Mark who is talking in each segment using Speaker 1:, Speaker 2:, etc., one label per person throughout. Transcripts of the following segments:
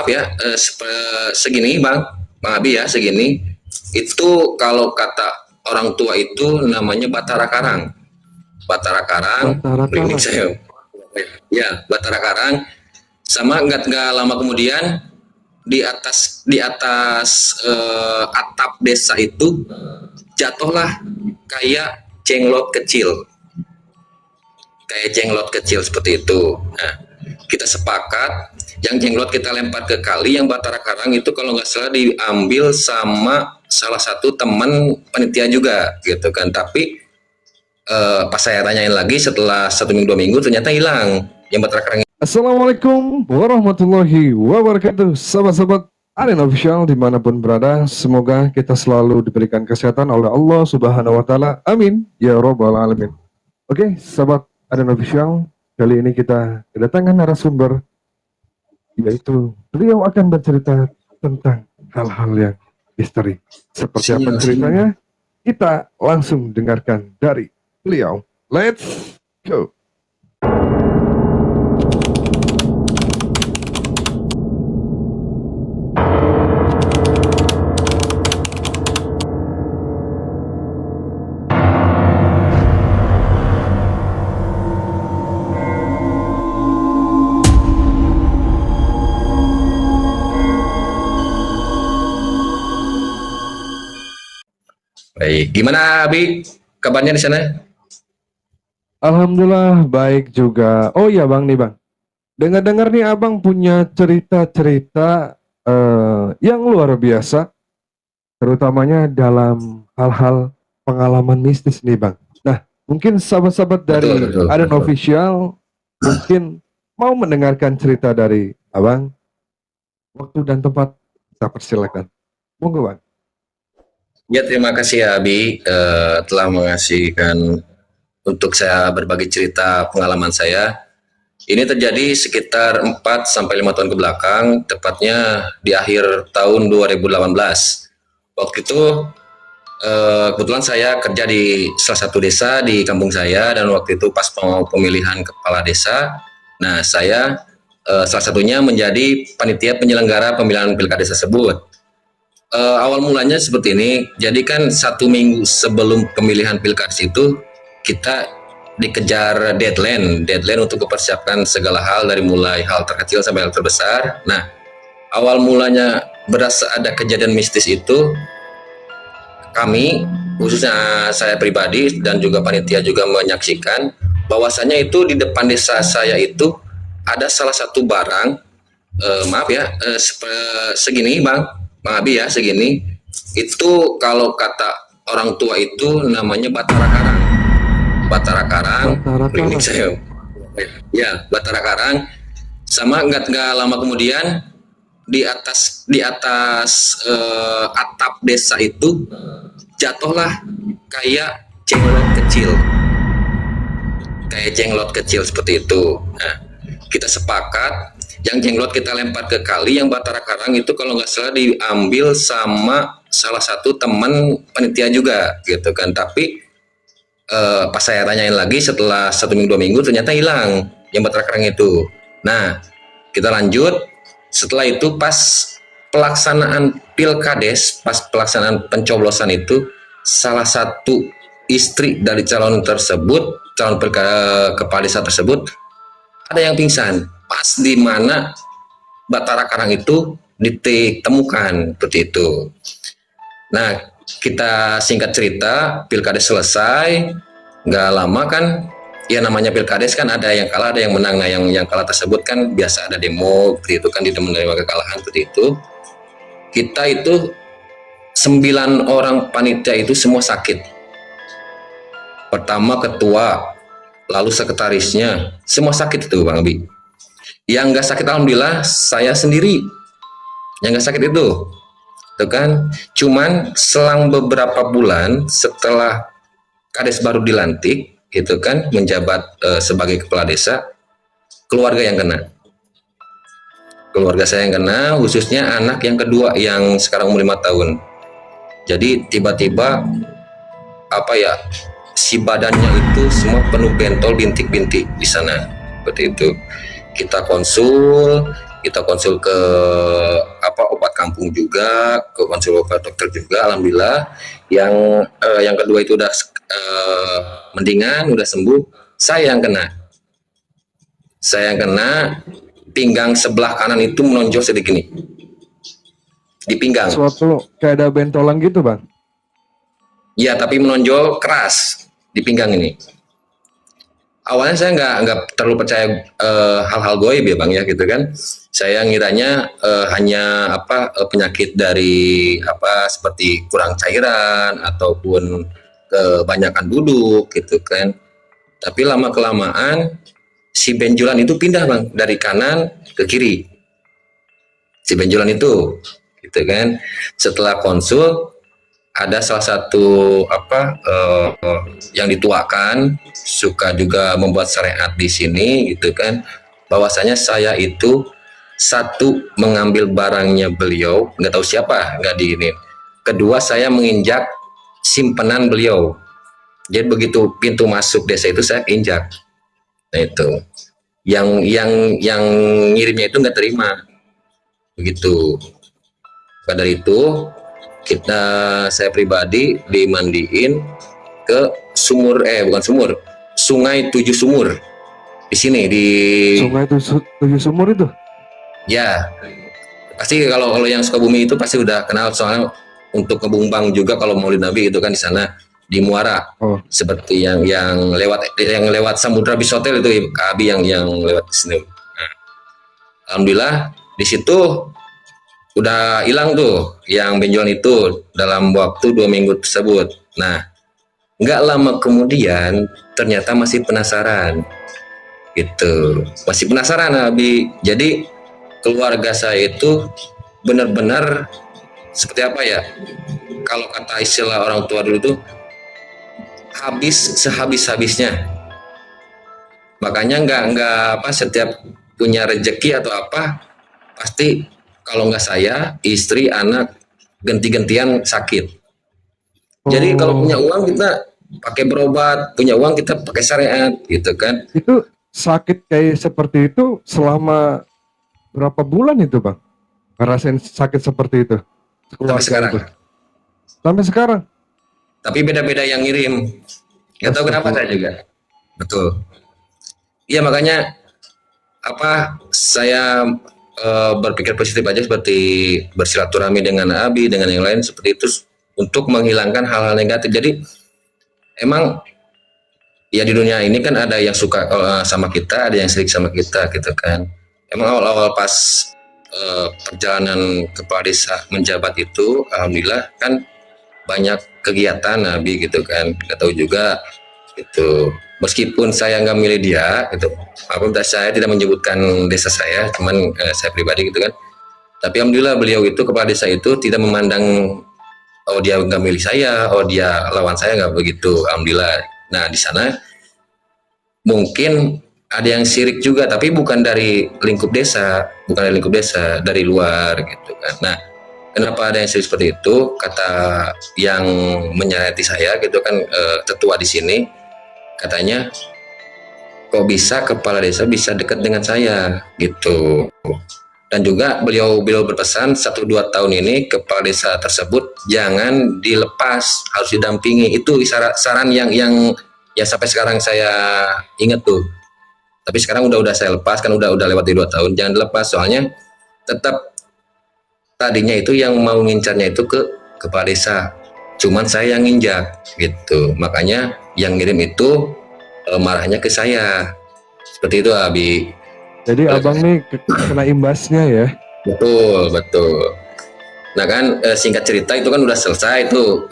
Speaker 1: ya, segini Bang Abi ya, segini. Itu kalau kata orang tua itu namanya Batara Karang. Batara Karang,
Speaker 2: Batara
Speaker 1: ini
Speaker 2: Karang.
Speaker 1: saya, ya Batara Karang. Sama nggak lama kemudian di atas atap desa itu jatuhlah kayak jenglot kecil, seperti itu. Nah, kita sepakat yang jenglot kita lempar ke kali, yang Batara Karang itu kalau nggak salah diambil sama salah satu teman panitia juga gitu kan. Tapi pas saya tanyain lagi setelah 1 minggu 2 minggu ternyata hilang yang Batara Karang.
Speaker 2: Assalamualaikum warahmatullahi wabarakatuh. Sahabat-sahabat Aden Official dimanapun berada, semoga kita selalu diberikan kesehatan oleh Allah Subhanahu Wa Taala. Amin ya robbal alamin. Oke, sahabat Aden Official, kali ini kita kedatangan narasumber, yaitu beliau akan bercerita tentang hal-hal yang misteri. Seperti apa ceritanya? Kita langsung dengarkan dari beliau. Let's go.
Speaker 1: Baik, gimana Abi kabarnya di sana?
Speaker 2: Alhamdulillah baik juga. Oh iya Bang nih Bang, dengar-dengar nih Abang punya cerita-cerita yang luar biasa, terutamanya dalam hal-hal pengalaman mistis nih Bang. Nah, mungkin sahabat-sahabat dari
Speaker 1: Betul, betul,
Speaker 2: Aden
Speaker 1: betul.
Speaker 2: Official mungkin mau mendengarkan cerita dari Abang. Waktu dan tempat kita persilakan. Monggo Bang.
Speaker 1: Ya, terima kasih ya Abi telah mengasihkan untuk saya berbagi cerita pengalaman saya. Ini terjadi sekitar 4 sampai 5 tahun ke belakang, tepatnya di akhir tahun 2018. Waktu itu kebetulan saya kerja di salah satu desa di kampung saya, dan waktu itu pas pemilihan kepala desa. Nah, saya salah satunya menjadi panitia penyelenggara pemilihan pilkada tersebut. Awal mulanya seperti ini. Jadi kan 1 minggu sebelum pemilihan pilkada itu kita dikejar deadline untuk mempersiapkan segala hal, dari mulai hal terkecil sampai hal terbesar. Nah, awal mulanya berasa ada kejadian mistis itu, kami khususnya saya pribadi dan juga panitia juga menyaksikan bahwasanya itu di depan desa saya itu ada salah satu barang, maaf ya, segini Bang Abi ya, segini. Itu kalau kata orang tua itu namanya Batara Karang. Batara Karang,
Speaker 2: Batara
Speaker 1: ini
Speaker 2: Karang.
Speaker 1: saya, ya Batara Karang. Sama nggak lama kemudian di atas atap desa itu jatuhlah kayak jenglot kecil seperti itu. Nah, kita sepakat yang jenglot kita lempar ke kali, yang Batara Karang itu kalau nggak salah diambil sama salah satu teman panitia juga gitu kan. Tapi pas saya tanyain lagi setelah 1 minggu 2 minggu ternyata hilang yang Batara Karang itu. Nah, kita lanjut. Setelah itu pas pelaksanaan pilkades, pas pelaksanaan pencoblosan itu, salah satu istri dari calon tersebut, calon kepala desa tersebut, ada yang pingsan pas di mana Batara Karang itu ditemukan seperti itu. Nah, kita singkat cerita, pilkades selesai, nggak lama kan, ya namanya pilkades kan ada yang kalah ada yang menang. Nah, yang kalah tersebut kan biasa ada demo seperti itu kan, di menerima kekalahan seperti itu. Kita itu 9 orang panitia itu semua sakit. Pertama ketua, lalu sekretarisnya, semua sakit itu Bang Abi. Yang nggak sakit alhamdulillah saya sendiri. Yang nggak sakit itu kan, cuman selang beberapa bulan setelah kades baru dilantik gitu kan, menjabat sebagai kepala desa, keluarga yang kena. Keluarga saya yang kena, khususnya anak yang kedua yang sekarang umur 5 tahun. Jadi tiba-tiba apa ya, si badannya itu semua penuh bentol, bintik-bintik di sana seperti itu. Kita konsul, kita konsul ke obat kampung juga, ke konsul obat dokter juga, alhamdulillah. Yang kedua itu udah mendingan, udah sembuh. Saya yang kena pinggang sebelah kanan itu menonjol sedikit nih di pinggang.
Speaker 2: Suatu kayak ada bentolan gitu bang.
Speaker 1: Ya, tapi menonjol keras di pinggang ini. Awalnya saya nggak terlalu percaya hal-hal goib ya bang ya gitu kan. Saya ngiranya hanya penyakit dari seperti kurang cairan ataupun kebanyakan duduk gitu kan. Tapi lama kelamaan si benjolan itu pindah bang dari kanan ke kiri. Si benjolan itu gitu kan. Setelah konsul ada salah satu yang dituakan suka juga membuat syariat di sini gitu kan, bahwasanya saya itu satu mengambil barangnya beliau, nggak tahu siapa, nggak di ini. Kedua, saya menginjak simpanan beliau. Jadi begitu pintu masuk desa itu saya injak. Nah itu yang ngirimnya itu nggak terima begitu. Pada dari itu saya pribadi dimandiin ke bukan sumur, sungai 7 sumur di sini di
Speaker 2: Sungai 7 sumur itu.
Speaker 1: ya pasti kalau yang Sukabumi itu pasti udah kenal, soalnya untuk ngebumbang juga kalau Maulid Nabi itu kan di sana di Muara,
Speaker 2: Oh,
Speaker 1: seperti yang lewat Samudra Bis Hotel itu Kak Abi yang lewat di sini. Nah, alhamdulillah di situ udah hilang tuh yang benjolan itu dalam waktu 2 minggu tersebut. Nah, nggak lama kemudian ternyata masih penasaran gitu, masih penasaran Abi. Jadi keluarga saya itu benar-benar seperti apa ya, kalau kata istilah orang tua dulu tuh habis sehabis-habisnya. Makanya nggak setiap punya rezeki atau apa pasti kalau nggak saya, istri, anak ganti-gantian sakit. Jadi kalau
Speaker 2: oh,
Speaker 1: punya uang kita pakai berobat, punya uang kita pakai syariat gitu kan.
Speaker 2: itu sakit kayak seperti itu selama berapa bulan itu bang? Ngerasain sakit seperti itu
Speaker 1: Sampai
Speaker 2: keluarga
Speaker 1: sekarang.
Speaker 2: itu sampai sekarang.
Speaker 1: Tapi beda-beda yang ngirim. Nggak tahu kenapa saya
Speaker 2: Astagfirullah.
Speaker 1: juga. Betul. Iya makanya saya berpikir positif aja, seperti bersilaturahmi dengan Abi, dengan yang lain seperti itu untuk menghilangkan hal-hal negatif. Jadi emang ya di dunia ini kan ada yang suka sama kita, ada yang sirik sama kita gitu kan. Emang awal-awal pas perjalanan kepala desa menjabat itu, alhamdulillah kan banyak kegiatan Nabi gitu kan. Nggak tahu juga itu, meskipun saya nggak milih dia gitu, apabila saya tidak menyebutkan desa saya, cuman saya pribadi gitu kan. Tapi alhamdulillah beliau itu, kepala desa itu tidak memandang oh dia nggak milih saya, oh dia lawan saya, nggak begitu, alhamdulillah. Nah di sana mungkin ada yang sirik juga, tapi bukan dari lingkup desa, dari luar gitu kan. Nah, kenapa ada yang sirik seperti itu? Kata yang menyarati saya gitu kan, tetua di sini, katanya kok bisa kepala desa bisa dekat dengan saya gitu. Dan juga beliau berpesan 1-2 tahun ini kepala desa tersebut jangan dilepas, harus didampingi. Itu saran yang sampai sekarang saya ingat tuh. Tapi sekarang udah saya lepas kan, udah lewat di 2 tahun. Jangan dilepas, soalnya tetap tadinya itu yang mau ngincarnya itu ke kepala desa, cuman saya yang nginjak gitu. Makanya yang ngirim itu marahnya ke saya seperti itu Abi.
Speaker 2: Jadi abang nih kena imbasnya ya.
Speaker 1: Betul, betul. Nah kan singkat cerita itu kan udah selesai tuh,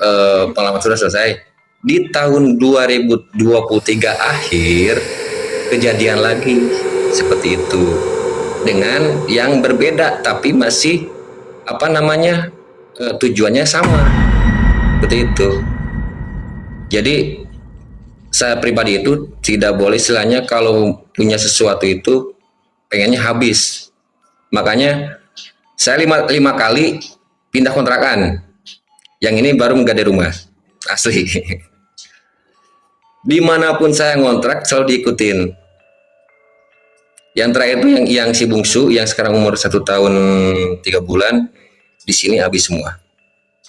Speaker 1: pengalaman sudah selesai. Di tahun 2023 akhir kejadian lagi seperti itu dengan yang berbeda, tapi masih tujuannya sama seperti itu. Jadi saya pribadi itu tidak boleh istilahnya kalau punya sesuatu itu pengennya habis. Makanya saya lima kali pindah kontrakan. Yang ini baru menggade rumah asli. Dimanapun saya ngontrak selalu diikutin. Yang terakhir itu yang si bungsu yang sekarang umur 1 tahun 3 bulan di sini habis semua.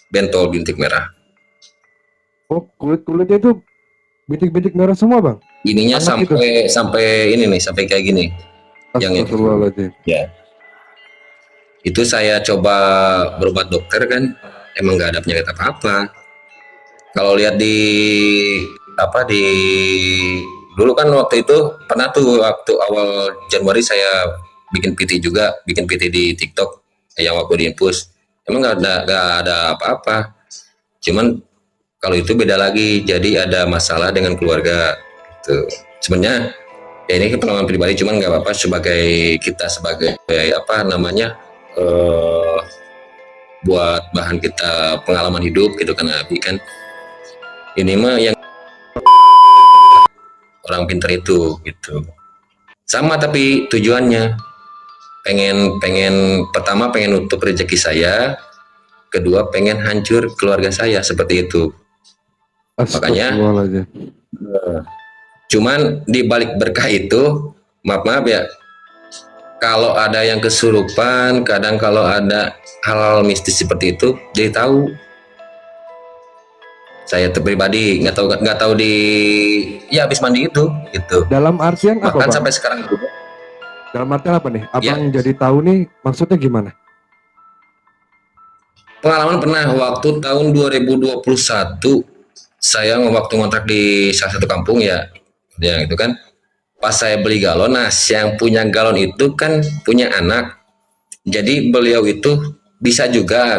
Speaker 1: Bentol bintik merah.
Speaker 2: Oh, kulit-kulitnya itu bintik-bintik merah semua, Bang.
Speaker 1: Ininya
Speaker 2: Anak itu.
Speaker 1: sampai ini nih, sampai kayak gini. Yang itu.
Speaker 2: Astagfirullahaladzim.
Speaker 1: Ya. Itu saya coba berobat dokter kan, emang nggak ada penyakit apa-apa. Kalau lihat di apa di dulu kan waktu itu pernah tuh waktu awal Januari saya bikin PT juga, bikin PT di TikTok yang waktu di Infus. Emang nggak ada apa-apa. Cuman kalau itu beda lagi, jadi ada masalah dengan keluarga. Gitu. Sebenarnya ya ini pengalaman pribadi, cuman nggak apa-apa sebagai kita sebagai apa namanya eh, buat bahan kita pengalaman hidup gitu kan Abi kan. Ini mah yang orang pinter itu gitu. Sama tapi tujuannya pengen pengen pertama pengen nutup rezeki saya, kedua pengen hancur keluarga saya seperti itu. Makanya
Speaker 2: Astagfirullahaladzim.
Speaker 1: cuman di balik berkah itu maaf ya, kalau ada yang kesurupan, kadang kalau ada hal-hal mistis seperti itu jadi tahu. Saya pribadi nggak tahu di ya habis mandi itu gitu.
Speaker 2: Dalam artian apa,
Speaker 1: Bahkan
Speaker 2: Bang?
Speaker 1: sampai sekarang juga
Speaker 2: Dalam artian apa nih?
Speaker 1: ya,
Speaker 2: Abang jadi tahu nih maksudnya gimana?
Speaker 1: pengalaman pernah waktu tahun 2021 saya waktu ngontrak di salah satu kampung ya, itu kan pas saya beli galon, nah yang punya galon itu kan punya anak, jadi beliau itu bisa juga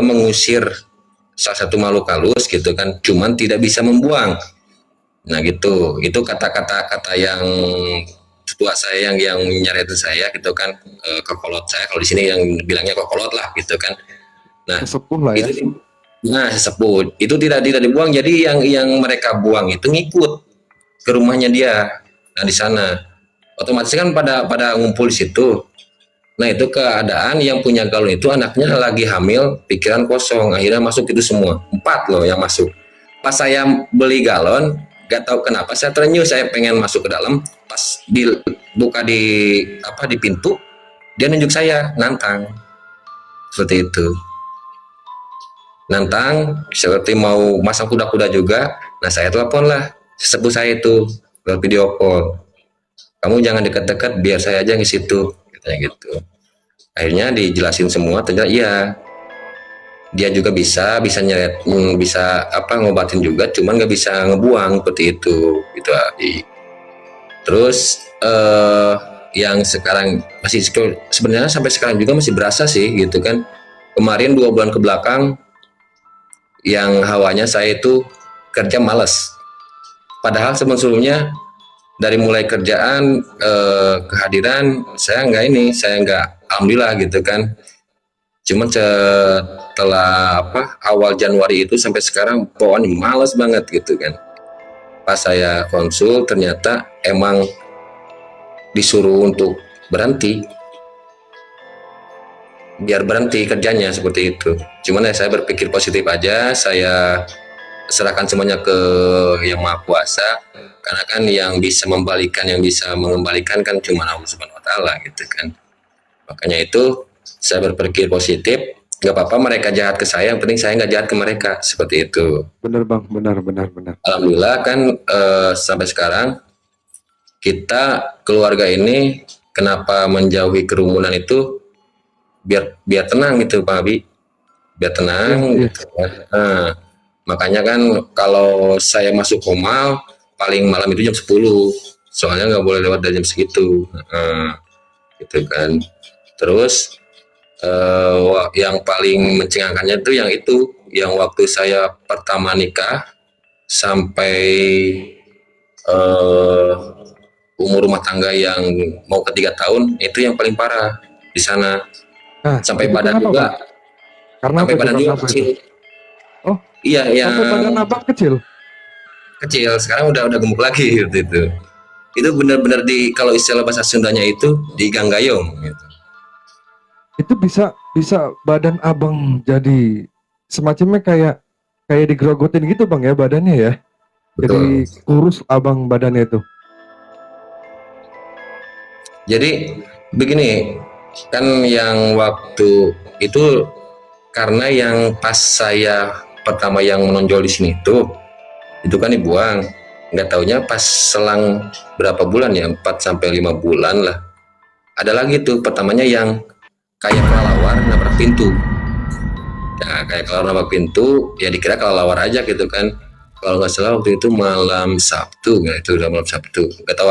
Speaker 1: mengusir salah satu makhluk halus gitu kan, cuman tidak bisa membuang. Nah gitu, itu kata-kata yang tua saya yang nyaritin saya gitu kan, kokolot saya kalau di sini yang bilangnya kokolot lah gitu kan. Nah
Speaker 2: Sesepuh lah ya.
Speaker 1: itu, nah sesepuh itu tidak dibuang, jadi yang mereka buang itu ngikut ke rumahnya dia. Nah di sana otomatis kan pada ngumpul di situ. Nah itu keadaan yang punya galon itu anaknya lagi hamil, pikiran kosong, akhirnya masuk itu semua 4 loh yang masuk. Pas saya beli galon, gak tahu kenapa saya terenyuh, saya pengen masuk ke dalam, pas dibuka di pintu, dia nunjuk saya nantang seperti itu, nantang seperti mau masang kuda-kuda juga. Nah saya telepon lah sesepuh saya itu lewat video call, kamu jangan dekat-dekat biar saya aja ngisi situ katanya gitu. Akhirnya dijelasin semua, ternyata iya dia juga bisa nyeret, bisa apa ngobatin juga, cuman nggak bisa ngebuang seperti itu gitu. Terus yang sekarang masih sebenarnya sampai sekarang juga masih berasa sih gitu kan. Kemarin 2 bulan ke belakang yang hawanya saya itu kerja males, padahal sebelumnya dari mulai kerjaan kehadiran saya nggak alhamdulillah gitu kan. Cuman setelah awal Januari itu sampai sekarang pokoknya males banget gitu kan. Pas saya konsul ternyata emang disuruh untuk berhenti, biar berhenti kerjanya seperti itu. Cuman ya saya berpikir positif aja, saya serahkan semuanya ke Yang Maha Kuasa, karena kan yang bisa membalikan, yang bisa mengembalikan kan cuma Allah Subhanahu wa taala gitu kan. Makanya itu saya berpikir positif, nggak apa-apa mereka jahat ke saya, yang penting saya nggak jahat ke mereka seperti itu.
Speaker 2: Bener, Bang, benar, benar, benar.
Speaker 1: Alhamdulillah kan sampai sekarang kita keluarga ini kenapa menjauhi kerumunan itu biar tenang gitu Pak Abi, biar tenang
Speaker 2: Iya, iya.
Speaker 1: gitu. Nah, makanya kan kalau saya masuk Komal paling malam itu jam 10, soalnya nggak boleh lewat dari jam segitu. Gitu kan. Terus yang paling mencengangkannya itu yang waktu saya pertama nikah sampai umur rumah tangga yang mau ke 3 tahun, itu yang paling parah di sana.
Speaker 2: Nah,
Speaker 1: Sampai
Speaker 2: itu
Speaker 1: badan
Speaker 2: kenapa,
Speaker 1: juga,
Speaker 2: Bang? Karena apa
Speaker 1: sampai
Speaker 2: itu?
Speaker 1: badan
Speaker 2: Karena
Speaker 1: juga
Speaker 2: apa itu?
Speaker 1: kecil.
Speaker 2: Oh,
Speaker 1: Iya, yang
Speaker 2: sampai badan abang kecil.
Speaker 1: kecil sekarang udah gemuk lagi gitu itu. Itu benar-benar kalau istilah bahasa Sundanya itu diganggayong gitu.
Speaker 2: Itu bisa bisa badan abang jadi semacamnya kayak kayak digerogotin gitu, Bang, ya badannya ya.
Speaker 1: Betul.
Speaker 2: Jadi kurus abang badannya itu.
Speaker 1: Jadi begini, kan yang waktu itu karena yang pas saya pertama yang menonjol di sini itu kan dibuang. Nggak taunya pas selang berapa bulan ya, 4 sampai 5 bulan lah. Ada lagi tuh pertamanya yang kayak kelelawar nabrak pintu. Ya kayak kalau nabrak pintu ya dikira kelelawar aja gitu kan. Kalau nggak salah waktu itu malam Sabtu, nggak itu udah malam Sabtu. Nggak tahu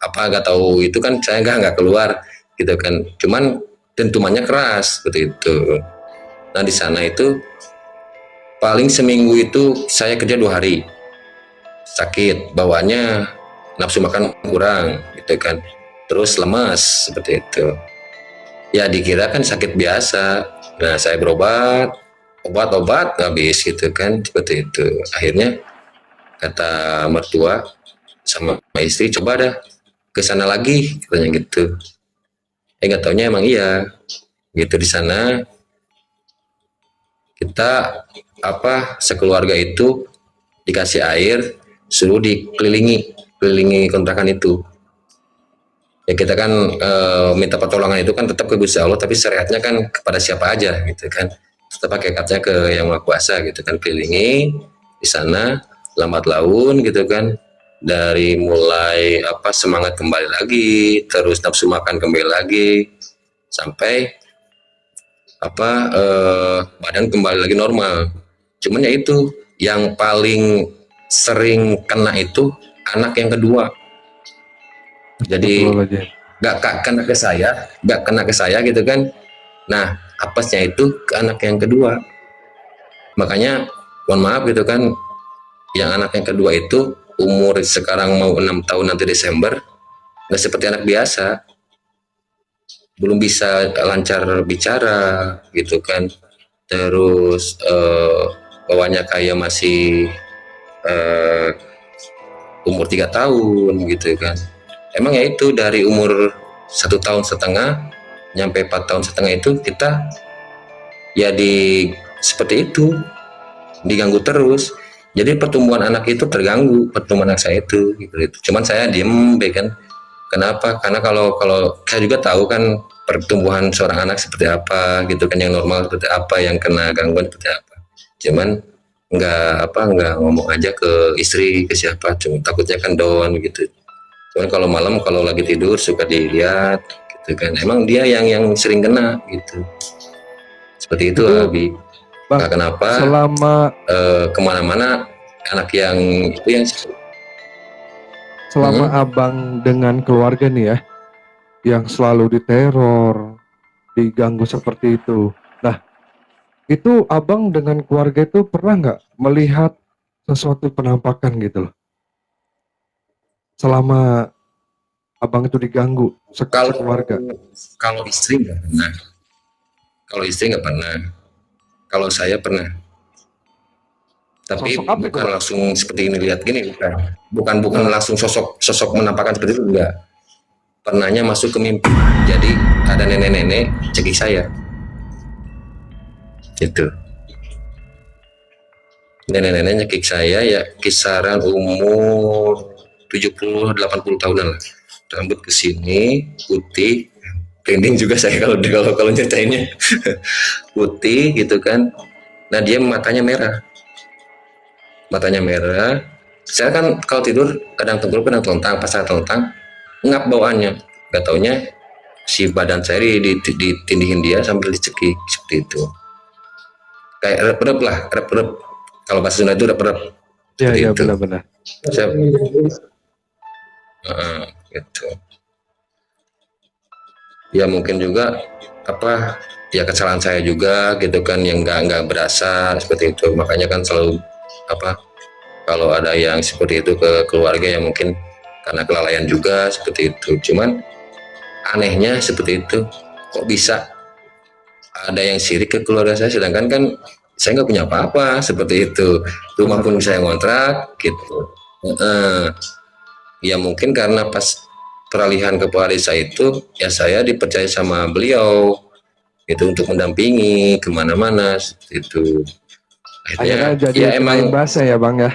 Speaker 1: apa, nggak tahu itu kan saya nggak keluar gitu kan. Cuman dentumannya keras seperti itu. Nah di sana itu paling seminggu itu saya kerja 2 hari, sakit bawaannya, nafsu makan kurang gitu kan, terus lemas seperti itu. Ya dikira kan sakit biasa. Nah saya berobat, obat-obat habis gitu kan seperti itu. Akhirnya kata mertua sama istri, coba dah ke sana lagi katanya gitu. Nggak taunya emang iya gitu. Di sana kita sekeluarga itu dikasih air, suruh kelilingi kontrakan itu. Ya kita kan minta pertolongan itu kan tetap ke Gusti Allah, tapi syariatnya kan kepada siapa aja gitu kan. Kita pakai katanya ke yang Maha Kuasa gitu kan, kelilingi di sana lambat laun gitu kan. Dari mulai semangat kembali lagi, terus nafsu makan kembali lagi, sampai badan kembali lagi normal. Cuman ya itu yang paling sering kena itu anak yang kedua. Jadi
Speaker 2: Astagfirullahaladzim.
Speaker 1: nggak kena ke saya gitu kan. Nah apesnya itu ke anak yang kedua. Makanya mohon maaf gitu kan, yang anak yang kedua itu umur sekarang mau 6 tahun nanti Desember, nggak seperti anak biasa, belum bisa lancar bicara gitu kan. Terus bawahnya kayak masih eh, umur 3 tahun gitu kan. Emang ya itu dari umur 1 tahun setengah nyampe 4 tahun setengah itu kita ya seperti itu, diganggu terus. Jadi pertumbuhan anak itu terganggu, pertumbuhan anak saya itu gitu. Cuman saya diem kan. Kenapa? Karena kalau kalau saya juga tahu kan pertumbuhan seorang anak seperti apa gitu kan, yang normal seperti apa, yang kena gangguan seperti apa. Cuman nggak ngomong aja ke istri, ke siapa, cuma takutnya kan down gitu. Cuman kalau malam kalau lagi tidur suka dilihat gitu kan. Emang dia yang sering kena gitu. Seperti itu
Speaker 2: Itu
Speaker 1: Abi.
Speaker 2: Bang,
Speaker 1: Nah, kenapa
Speaker 2: selama
Speaker 1: kemana-mana anak yang itu yang
Speaker 2: selama
Speaker 1: hmm,
Speaker 2: abang dengan keluarga nih ya, yang selalu diteror, diganggu seperti itu. Nah, itu abang dengan keluarga itu pernah nggak melihat sesuatu penampakan gitu loh? Selama abang itu diganggu
Speaker 1: kalau
Speaker 2: sekeluarga.
Speaker 1: kalau istri nggak pernah. Kalau istri nggak pernah. Kalau saya pernah.
Speaker 2: Sosok
Speaker 1: Tapi
Speaker 2: apa itu
Speaker 1: bukan
Speaker 2: bang?
Speaker 1: langsung seperti ini lihat gini, bukan. Bukan
Speaker 2: Nah,
Speaker 1: langsung sosok menampakkan seperti itu, enggak. Pernahnya masuk ke mimpi. Jadi ada nenek-nenek cekik saya. Gitu. Nenek-nenek nyekik saya ya kisaran umur 70-80 tahunan lah. Rambut ke sini, putih, trending juga saya kalau kalau nyeritainnya. Putih gitu kan. Nah dia matanya merah. Saya kan kalau tidur kadang tengkurap kadang telentang, pas saya telentang ngap bawaannya. Gak taunya si badan saya ditindihin dia sambil dicekik seperti itu. Kayak rep-rep lah, rep-rep. Kalau bahasa Sunda itu rep-rep
Speaker 2: ya
Speaker 1: seperti
Speaker 2: ya
Speaker 1: itu.
Speaker 2: benar-benar.
Speaker 1: Saya, gitu. Ya mungkin juga ya kesalahan saya juga gitu kan, yang nggak berasa seperti itu. Makanya kan selalu apa kalau ada yang seperti itu ke keluarga ya mungkin karena kelalaian juga seperti itu. Cuman anehnya seperti itu, kok bisa ada yang sirik ke keluarga saya, sedangkan kan saya nggak punya apa-apa seperti itu. Rumah pun
Speaker 2: Benar-benar.
Speaker 1: saya ngontrak gitu. Ya mungkin karena pas peralihan kepala desa itu ya saya dipercaya sama beliau itu untuk mendampingi kemana-mana seperti itu.
Speaker 2: Akhirnya
Speaker 1: Akhirnya
Speaker 2: jadi
Speaker 1: ya
Speaker 2: kena
Speaker 1: emang
Speaker 2: imbasnya ya bang ya.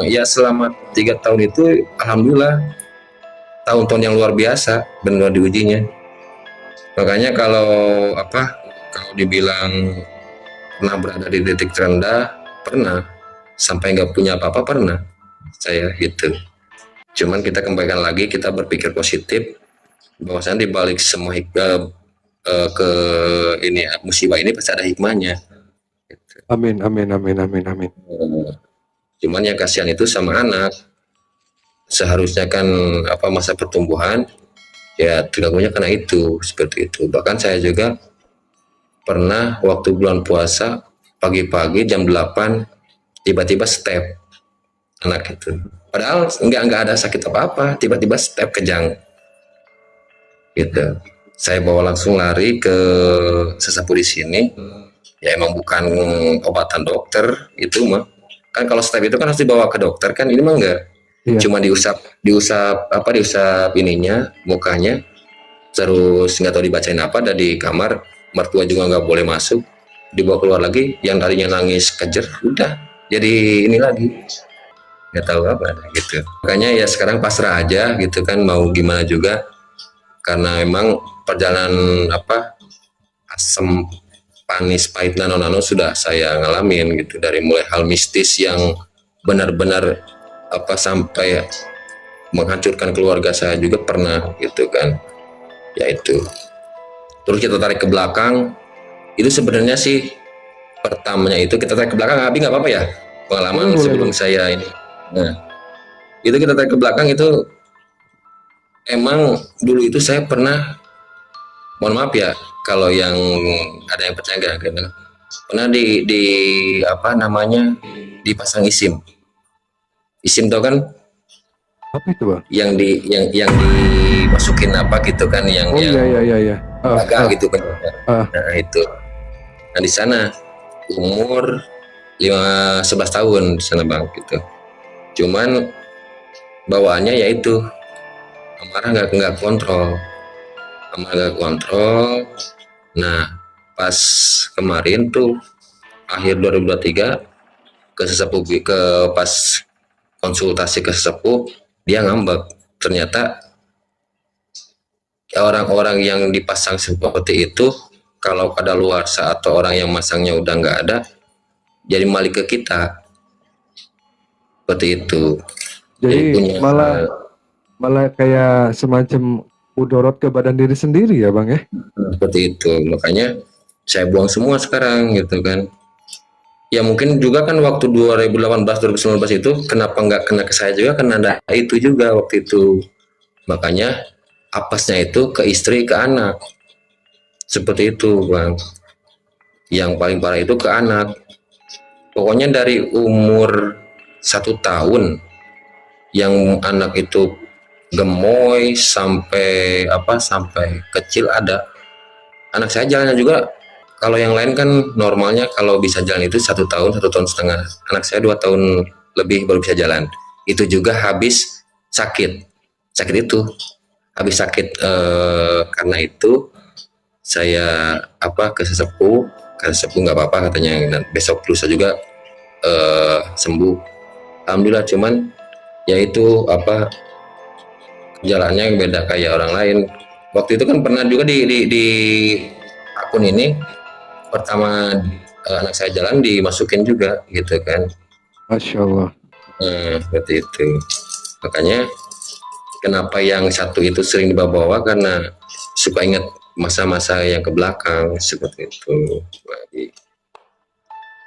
Speaker 1: ya selama 3 tahun itu alhamdulillah tahun-tahun yang luar biasa benar diujinya. Makanya kalau dibilang pernah berada di titik terendah, pernah. Sampai nggak punya apa-apa, pernah saya gitu. Cuman kita kembalikan lagi, kita berpikir positif bahwasanya di balik semua ke ini musibah ini pasti ada hikmahnya gitu.
Speaker 2: Amin, amin, amin, amin, amin.
Speaker 1: Cuman yang kasihan itu sama anak, seharusnya kan masa pertumbuhan ya terganggunya karena itu, seperti itu. Bahkan saya juga pernah waktu bulan puasa pagi-pagi jam 8 tiba-tiba step anak itu, padahal nggak ada sakit apa-apa, tiba-tiba step kejang gitu. Saya bawa langsung lari ke sesepuh di sini, ya emang bukan obatan dokter itu mah, kan kalau step itu kan harus dibawa ke dokter, kan ini mah enggak,
Speaker 2: Iya.
Speaker 1: cuma diusap ininya mukanya, terus nggak tahu dibacain apa, ada di kamar, mertua juga nggak boleh masuk, dibawa keluar lagi, yang tadinya nangis kejer udah jadi ini lagi, nggak tahu apa gitu. Makanya ya sekarang pasrah aja gitu kan, mau gimana juga, karena memang perjalanan asam panis pahit nano sudah saya ngalamin gitu, dari mulai hal mistis yang benar-benar sampai menghancurkan keluarga saya juga pernah gitu kan, yaitu. Terus kita tarik ke belakang, itu sebenarnya sih pertamanya itu kita tarik ke belakang, Abi nggak apa-apa ya pengalaman
Speaker 2: Boleh,
Speaker 1: sebelum
Speaker 2: boleh.
Speaker 1: saya ini. Nah, itu kita tarik ke belakang, itu emang dulu itu saya pernah, mohon maaf ya kalau yang ada yang percaya nggak gitu, pernah di dipasang isim. Isim tau kan,
Speaker 2: Apa itu, Bang?
Speaker 1: yang dimasukin gitu kan, yang
Speaker 2: Oh iya, iya, iya, iya.
Speaker 1: agak gitu kan.
Speaker 2: ah.
Speaker 1: Nah itu, nah di sana umur 11 tahun di sana bang gitu. Cuman bawaannya yaitu amarah nggak kontrol, Nah pas kemarin tuh akhir 2023 ke sesepuh, pas konsultasi ke sesepuh, dia ngambek, ternyata orang-orang yang dipasang seperti itu kalau pada luar atau orang yang masangnya udah nggak ada, jadi balik ke kita, seperti itu. Jadi
Speaker 2: Jadi
Speaker 1: punya
Speaker 2: malah kayak semacam mudorot ke badan diri sendiri ya, Bang ya?
Speaker 1: seperti itu. Makanya saya buang semua sekarang gitu kan. Ya mungkin juga kan waktu 2018 2019 itu kenapa nggak kena ke saya juga, karena ada itu juga waktu itu. Makanya apesnya itu ke istri, ke anak, seperti itu bang. Yang paling parah itu ke anak, pokoknya dari umur 1 tahun yang anak itu gemoy sampai sampai kecil ada. Anak saya jalannya juga, kalau yang lain kan normalnya kalau bisa jalan itu 1 tahun 1 tahun setengah, anak saya 2 tahun lebih baru bisa jalan. Itu juga habis sakit, itu habis sakit, karena itu saya ke sesepuh nggak apa-apa katanya, dan besok lusa juga sembuh, alhamdulillah. Cuman yaitu jalannya beda kayak orang lain. Waktu itu kan pernah juga di akun ini pertama, anak saya jalan dimasukin juga gitu kan.
Speaker 2: Masya Allah.
Speaker 1: Seperti itu. Makanya kenapa yang satu itu sering dibawa-bawa, karena suka ingat masa-masa yang ke belakang, seperti itu.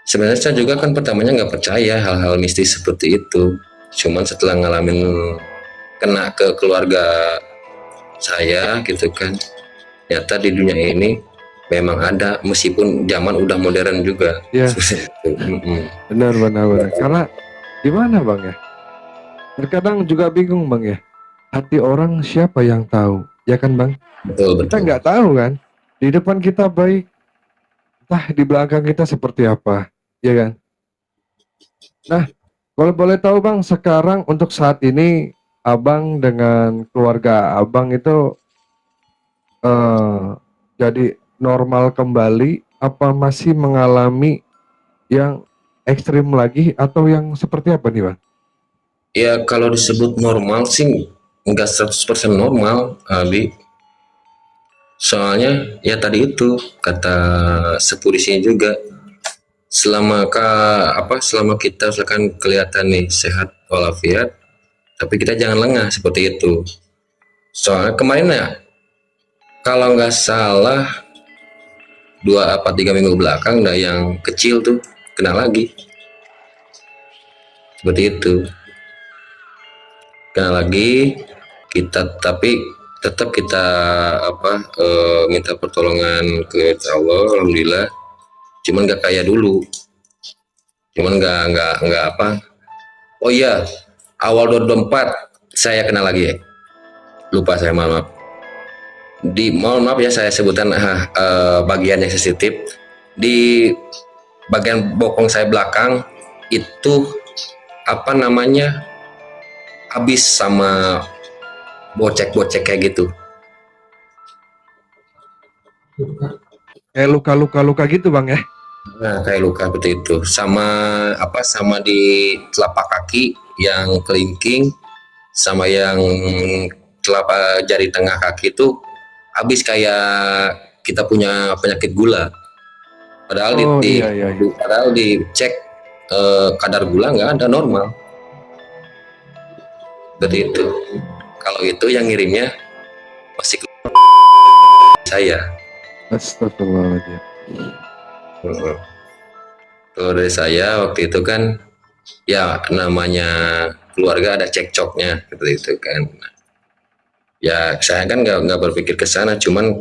Speaker 1: Sebenarnya saya juga kan pertamanya nggak percaya hal-hal mistis seperti itu. Cuman setelah ngalamin kena ke keluarga saya gitu kan, ternyata di dunia ini memang ada, meskipun zaman udah modern juga.
Speaker 2: Ya, benar, benar, benar. Karena gimana, Bang ya? Terkadang juga bingung, Bang ya. Hati orang siapa yang tahu? Ya kan, Bang?
Speaker 1: Betul,
Speaker 2: Kita
Speaker 1: betul.
Speaker 2: nggak tahu kan? Di depan kita baik, entah di belakang kita seperti apa, ya kan? Nah, kalau boleh tahu, Bang, sekarang untuk saat ini Abang dengan keluarga Abang itu eh, jadi normal kembali, apa masih mengalami yang ekstrim lagi atau yang seperti apa nih, Bang?
Speaker 1: Ya kalau disebut normal sih enggak 100% normal, Abi. Soalnya ya tadi itu kata sepurisnya juga, selama kita misalkan kelihatan nih sehat walafiat, tapi kita jangan lengah seperti itu. Soalnya kemarin ya, kalau nggak salah 2 apa 3 minggu belakang, dah yang kecil tuh kena lagi seperti itu, kena lagi. Kita tapi tetap kita minta pertolongan ke Allah, alhamdulillah. Cuman nggak kayak dulu, cuman nggak apa. Oh iya, awal 2024 saya kena lagi ya. Lupa saya, maaf. Mohon maaf ya, saya sebutkan bagian yang sensitif. Di bagian bokong saya belakang itu apa namanya, habis sama bocek-bocek kayak gitu.
Speaker 2: Kayak luka-luka gitu bang ya.
Speaker 1: Nah, kayak luka seperti itu. Sama di telapak kaki yang kelingking, sama yang telapak jari tengah kaki itu habis kayak kita punya penyakit gula. Padahal
Speaker 2: Oh iya iya iya.
Speaker 1: padahal dicek kadar gula nggak ada, normal. Seperti itu. Kalau itu yang ngirimnya masih ke saya.
Speaker 2: Astagfirullahaladzim.
Speaker 1: Kalau dari saya waktu itu kan, ya namanya keluarga ada cekcoknya seperti itu kan. Ya saya kan nggak berpikir ke sana, cuman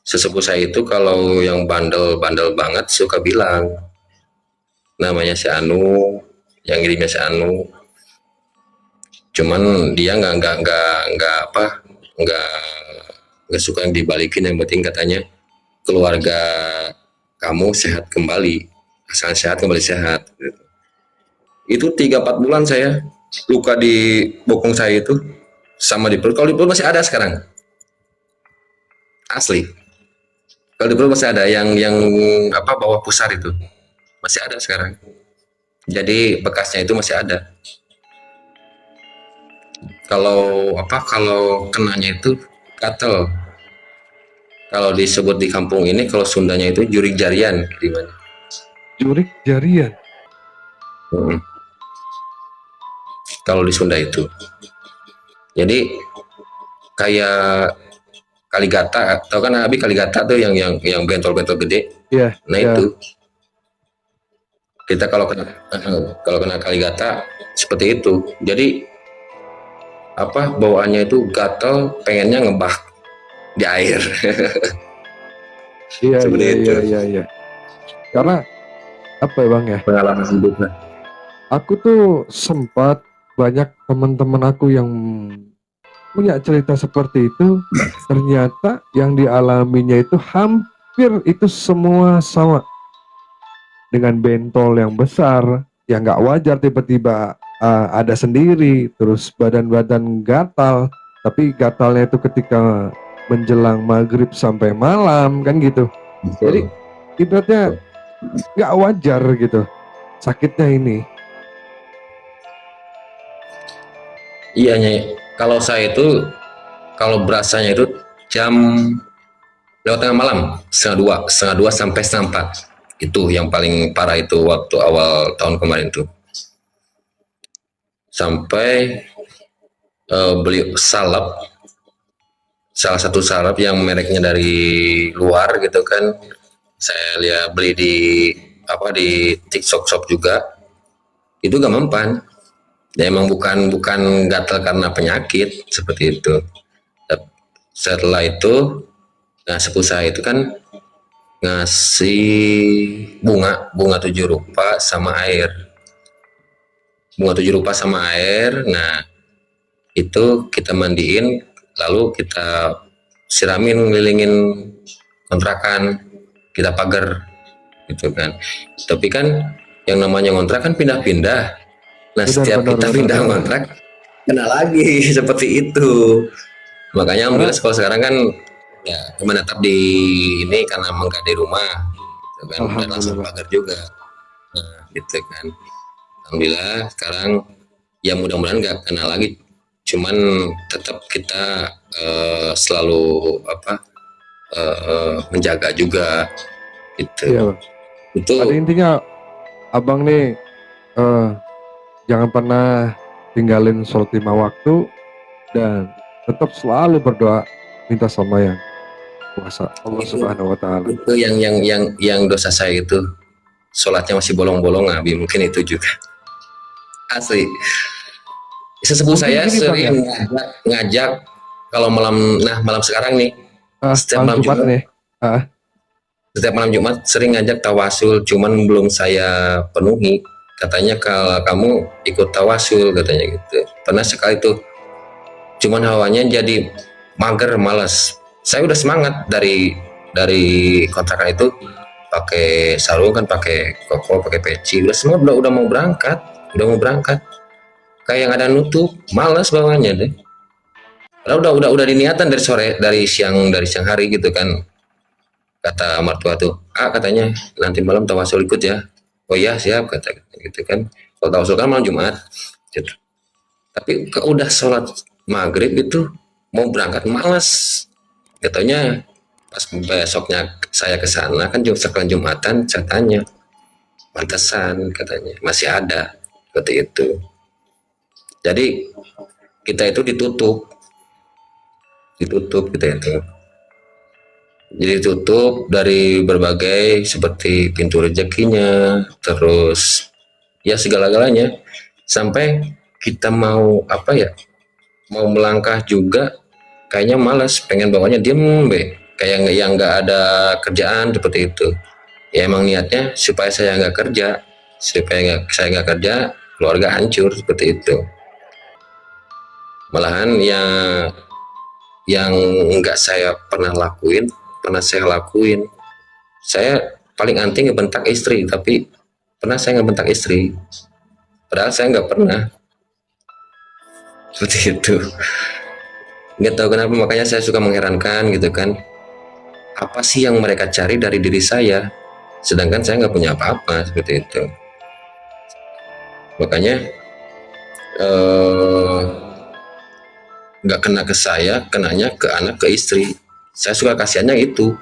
Speaker 1: sesepuh saya itu kalau yang bandel-bandel banget suka bilang namanya si Anu, yang ngirimnya si Anu. Cuman dia nggak apa, nggak nggak suka yang dibalikin. Yang penting katanya keluarga kamu sehat kembali, asal sehat kembali sehat. Itu 3-4 bulan saya luka di bokong saya itu, sama di perut. Kalau di perut masih ada sekarang, asli. Kalau di perut masih ada yang apa, bawah pusar itu masih ada sekarang. Jadi bekasnya itu masih ada. Kalau kenanya itu gatel. Kalau disebut di kampung ini, kalau Sundanya itu jurik jarian gimana.
Speaker 2: Jurik jarian.
Speaker 1: Hmm. Kalau di Sunda itu, jadi kayak kaligata, tau kan Abi, kaligata tuh yang bentol-bentol gede.
Speaker 2: Iya.
Speaker 1: Nah
Speaker 2: Iya.
Speaker 1: itu kita kalau kena kaligata seperti itu. Jadi apa, bawaannya itu gatel, pengennya ngebah di air.
Speaker 2: Iya
Speaker 1: Seperti
Speaker 2: iya
Speaker 1: itu
Speaker 2: iya iya iya. Karena apa ya bang ya?
Speaker 1: pengalaman hidupnya.
Speaker 2: Aku tuh sempat banyak teman-teman aku yang punya cerita seperti itu. Ternyata yang dialaminya itu hampir itu semua sama, dengan bentol yang besar, yang nggak wajar tiba-tiba ada sendiri, terus badan-badan gatal, tapi gatalnya itu ketika menjelang maghrib sampai malam kan gitu. Jadi ibaratnya nggak wajar gitu sakitnya ini.
Speaker 1: Iya Nyai, kalau saya itu kalau berasanya itu jam lewat tengah malam, setengah dua sampai setengah 4. Itu yang paling parah itu waktu awal tahun kemarin tuh. Sampai beli salah satu salep yang mereknya dari luar gitu kan. Saya lihat beli di TikTok shop juga. Itu gak mempan. Ya emang bukan gatal karena penyakit seperti itu. Setelah itu, nah sepupu saya itu kan ngasih bunga 7 rupa sama air. Bunga 7 rupa sama air. Nah itu kita mandiin, lalu kita siramin ngelilingin kontrakan, kita pagar gitu kan. Tapi kan yang namanya kontrak kan pindah-pindah. Nah setiap
Speaker 2: Benar-benar
Speaker 1: kita pindah kontrak kena lagi seperti itu. Makanya alhamdulillah
Speaker 2: karena
Speaker 1: kalau sekarang kan ya menetap di ini karena menggadai rumah gitu kan, dan langsung
Speaker 2: alhamdulillah.
Speaker 1: pagar juga. Nah gitu kan, alhamdulillah sekarang ya mudah-mudahan nggak kena lagi. cuman tetap kita selalu menjaga juga gitu.
Speaker 2: Iya bang.
Speaker 1: Itu
Speaker 2: Pada intinya abang nih jangan pernah tinggalin sholat 5 waktu dan tetap selalu berdoa minta sama yang kuasa Allah
Speaker 1: itu
Speaker 2: Subhanahu wa taala.
Speaker 1: itu yang dosa saya itu sholatnya masih bolong-bolong, Abi, mungkin itu juga asli. Sesepuh
Speaker 2: Mungkin
Speaker 1: saya
Speaker 2: gini bang ya,
Speaker 1: sering ngajak kalau malam sekarang nih, setiap
Speaker 2: malam
Speaker 1: malam
Speaker 2: Jumat
Speaker 1: Jumat
Speaker 2: nih. Ah,
Speaker 1: setiap malam Jumat sering ngajak tawasul, cuman belum saya penuhi. Katanya kalau kamu ikut tawasul katanya gitu. Pernah sekali tuh, cuman hawanya jadi mager, malas. Saya udah semangat dari kontrakan itu, pakai sarung kan, pakai koko, pakai peci, udah semua, udah mau berangkat, kayak yang ada nutup, malas bawanya deh. Padahal udah diniatan dari sore, dari siang hari gitu kan. Kata mertua tuh, katanya nanti malam tawasul ikut ya. Oh iya siap, kata gitu kan. Kalau tawasul kan malam Jumat gitu. Tapi udah sholat maghrib itu mau berangkat malas. Katanya pas besoknya saya ke sana kan sekarang Jumatan, saya tanya, pantesan katanya masih ada seperti itu. Jadi kita itu ditutup kita itu. Jadi tutup dari berbagai seperti pintu rezekinya, terus ya segala-galanya, sampai kita mau mau melangkah juga kayaknya malas, pengen bawanya diem be, kayak yang nggak ada kerjaan seperti itu. Ya emang niatnya supaya saya nggak kerja, saya nggak kerja, keluarga hancur seperti itu. Malahan yang nggak saya pernah saya lakuin. Saya paling anti ngebentak istri, tapi pernah saya ngebentak istri, padahal saya nggak pernah seperti itu. Nggak tahu kenapa, makanya saya suka mengherankan gitu kan, apa sih yang mereka cari dari diri saya, sedangkan saya nggak punya apa-apa seperti itu. Makanya eh, nggak kena ke saya, kenanya ke anak, ke istri. Saya suka kasihannya itu.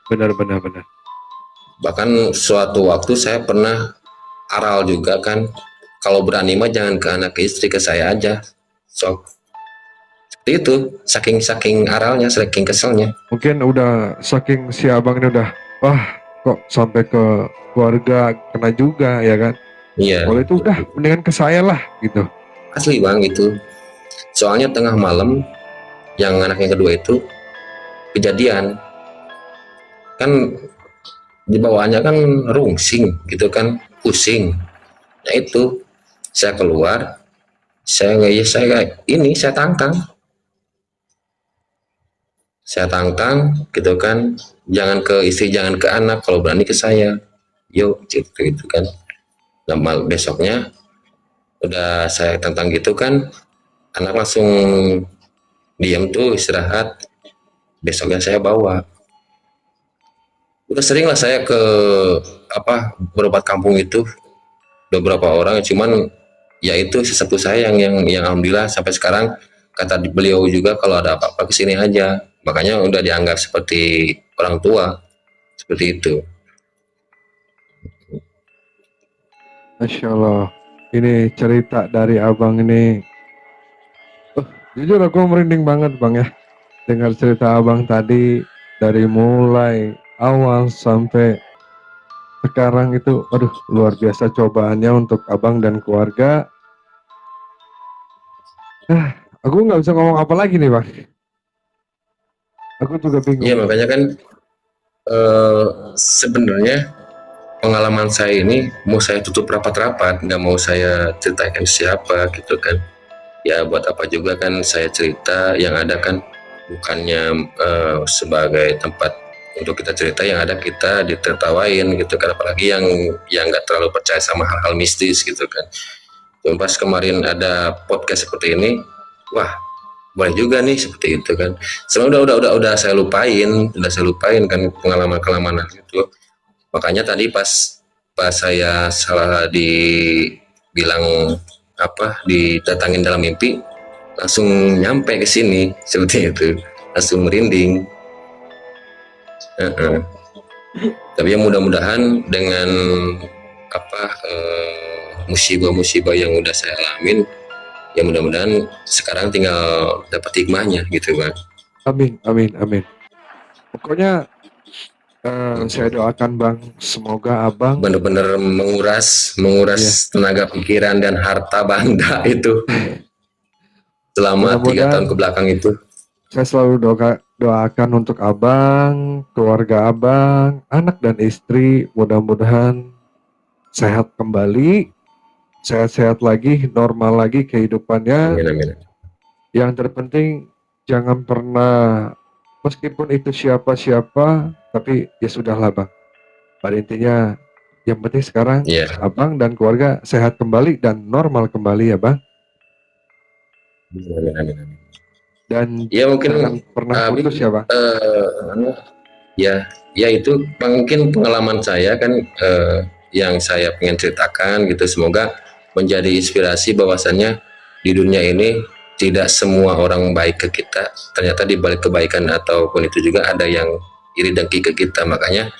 Speaker 2: benar benar benar.
Speaker 1: Bahkan suatu waktu saya pernah aral juga kan, kalau berani mah jangan ke anak, ke istri, ke saya aja sok. Seperti itu, saking saking aralnya, saking keselnya.
Speaker 2: Mungkin udah saking si abang ini udah, wah kok sampai ke keluarga kena juga ya kan.
Speaker 1: Iya,
Speaker 2: Kalau itu udah mendingan ke saya lah gitu.
Speaker 1: asli bang itu. Soalnya tengah malam yang anak yang kedua itu kejadian kan, di bawahnya kan rungsing gitu kan, pusing. Nah itu saya keluar, saya tantang, gitu kan, jangan ke istri, jangan ke anak, kalau berani ke saya, yuk gitu kan. Nah, besoknya udah saya tantang gitu kan, anak langsung diam tuh, istirahat. Besoknya saya bawa, udah sering lah saya ke berobat kampung itu, beberapa orang, cuman ya itu sesepuh saya yang alhamdulillah sampai sekarang, kata beliau juga kalau ada apa-apa kesini aja, makanya udah dianggap seperti orang tua seperti itu.
Speaker 2: Masya Allah, ini cerita dari abang ini, jujur aku merinding banget bang ya, dengar cerita abang tadi dari mulai awal sampai sekarang itu, aduh luar biasa cobaannya untuk abang dan keluarga. Aku nggak bisa ngomong apa lagi nih bang, aku juga
Speaker 1: Iya
Speaker 2: bingung.
Speaker 1: makanya kan sebenarnya pengalaman saya ini mau saya tutup rapat-rapat, nggak mau saya ceritakan siapa gitu kan. Ya buat apa juga kan saya cerita, yang ada kan bukannya sebagai tempat untuk kita cerita, yang ada kita ditertawain gitu kan, apalagi yang nggak terlalu percaya sama hal-hal mistis gitu kan. Pas kemarin ada podcast seperti ini, wah boleh juga nih seperti itu kan. Sebenarnya udah saya lupain kan pengalaman itu. Makanya tadi pas pas saya salah dibilang didatangin dalam mimpi, langsung nyampe ke sini seperti itu, langsung merinding. Heeh. Tapi ya mudah-mudahan dengan musibah-musibah yang udah saya alamin, ya mudah-mudahan sekarang tinggal dapat hikmahnya gitu Bang.
Speaker 2: Amin, amin, amin. Pokoknya saya doakan Bang, semoga Abang
Speaker 1: Benar-benar menguras tenaga pikiran dan harta Banda itu selama 3
Speaker 2: mudah-mudahan
Speaker 1: tahun ke belakang itu.
Speaker 2: saya selalu doakan untuk Abang, keluarga Abang, anak dan istri, mudah-mudahan sehat kembali, sehat-sehat lagi, normal lagi kehidupannya.
Speaker 1: Amin, amin.
Speaker 2: Yang terpenting jangan pernah, meskipun itu siapa-siapa, tapi ya sudahlah Bang. Pada intinya yang penting sekarang
Speaker 1: Iya.
Speaker 2: Abang dan keluarga sehat kembali dan normal kembali ya Bang.
Speaker 1: Amin, amin, amin.
Speaker 2: Dan
Speaker 1: Ya mungkin
Speaker 2: jangan pernah putus ya Bang.
Speaker 1: Ya itu mungkin pengalaman saya kan, yang saya pengen ceritakan gitu, semoga menjadi inspirasi bahwasannya di dunia ini tidak semua orang baik ke kita, ternyata di balik kebaikan ataupun itu juga ada yang iri dengki ke kita. Makanya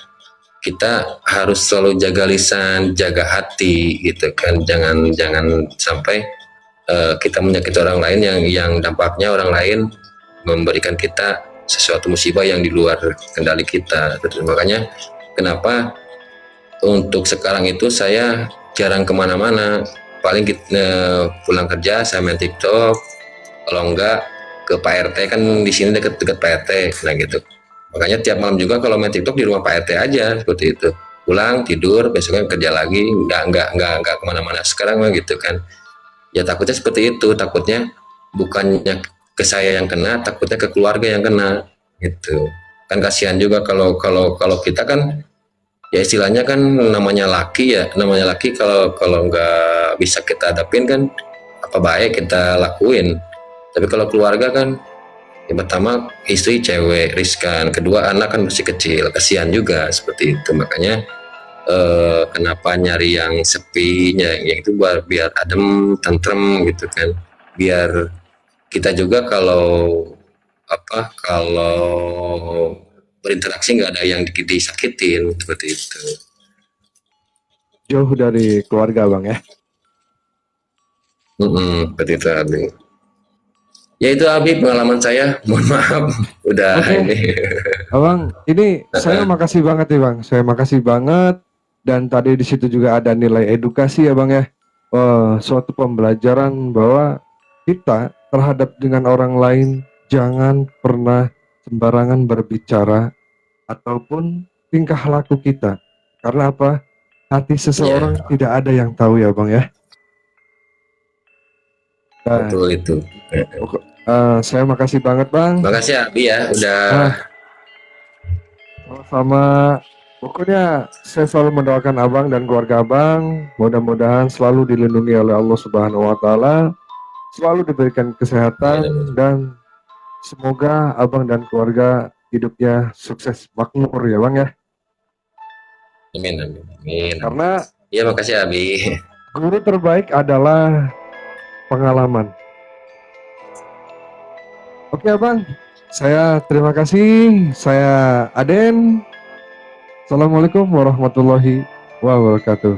Speaker 1: kita harus selalu jaga lisan, jaga hati gitu kan, jangan sampai kita menyakiti orang lain yang dampaknya orang lain memberikan kita sesuatu musibah yang di luar kendali kita. Makanya kenapa untuk sekarang itu saya jarang kemana-mana, paling pulang kerja saya main TikTok, kalau enggak ke Pak RT, kan di sini deket-deket Pak RT, nah gitu. Makanya tiap malam juga kalau main TikTok di rumah Pak RT aja seperti itu, pulang tidur besoknya kerja lagi, nggak kemana-mana sekarang gitu kan. Ya takutnya seperti itu, takutnya bukannya ke saya yang kena, takutnya ke keluarga yang kena gitu kan. Kasihan juga kalau kita kan, ya istilahnya kan namanya laki, kalau nggak bisa kita hadapin kan apa baik kita lakuin. Tapi kalau keluarga kan, ya pertama istri cewek riskan, kedua anak kan masih kecil, kasihan juga seperti itu. Makanya kenapa nyari yang sepinya, yang itu biar adem tentrem gitu kan, biar kita juga kalau berinteraksi nggak ada yang disakitin seperti itu.
Speaker 2: Jauh dari keluarga Bang ya.
Speaker 1: Seperti itu Abi. Ya itu Abi pengalaman saya, mohon maaf udah ini.
Speaker 2: Abang, ini saya makasih banget nih Bang. Saya makasih banget. Dan tadi di situ juga ada nilai edukasi ya Bang ya. Suatu pembelajaran bahwa kita terhadap dengan orang lain jangan pernah sembarangan berbicara ataupun tingkah laku kita. Karena apa? Hati seseorang tidak ada yang tahu ya Bang ya. Nah,
Speaker 1: Betul itu.
Speaker 2: saya makasih banget Bang.
Speaker 1: Makasih Abi ya udah.
Speaker 2: Sama-sama. Pokoknya saya selalu mendoakan Abang dan keluarga Abang, mudah-mudahan selalu dilindungi oleh Allah Subhanahu wa taala, selalu diberikan kesehatan, dan semoga Abang dan keluarga hidupnya sukses makmur ya Bang ya.
Speaker 1: Amin, amin, amin.
Speaker 2: Karena
Speaker 1: ya makasih Abi.
Speaker 2: Guru terbaik adalah pengalaman. Oke Abang, saya terima kasih. Saya Aden. Assalamualaikum warahmatullahi wabarakatuh.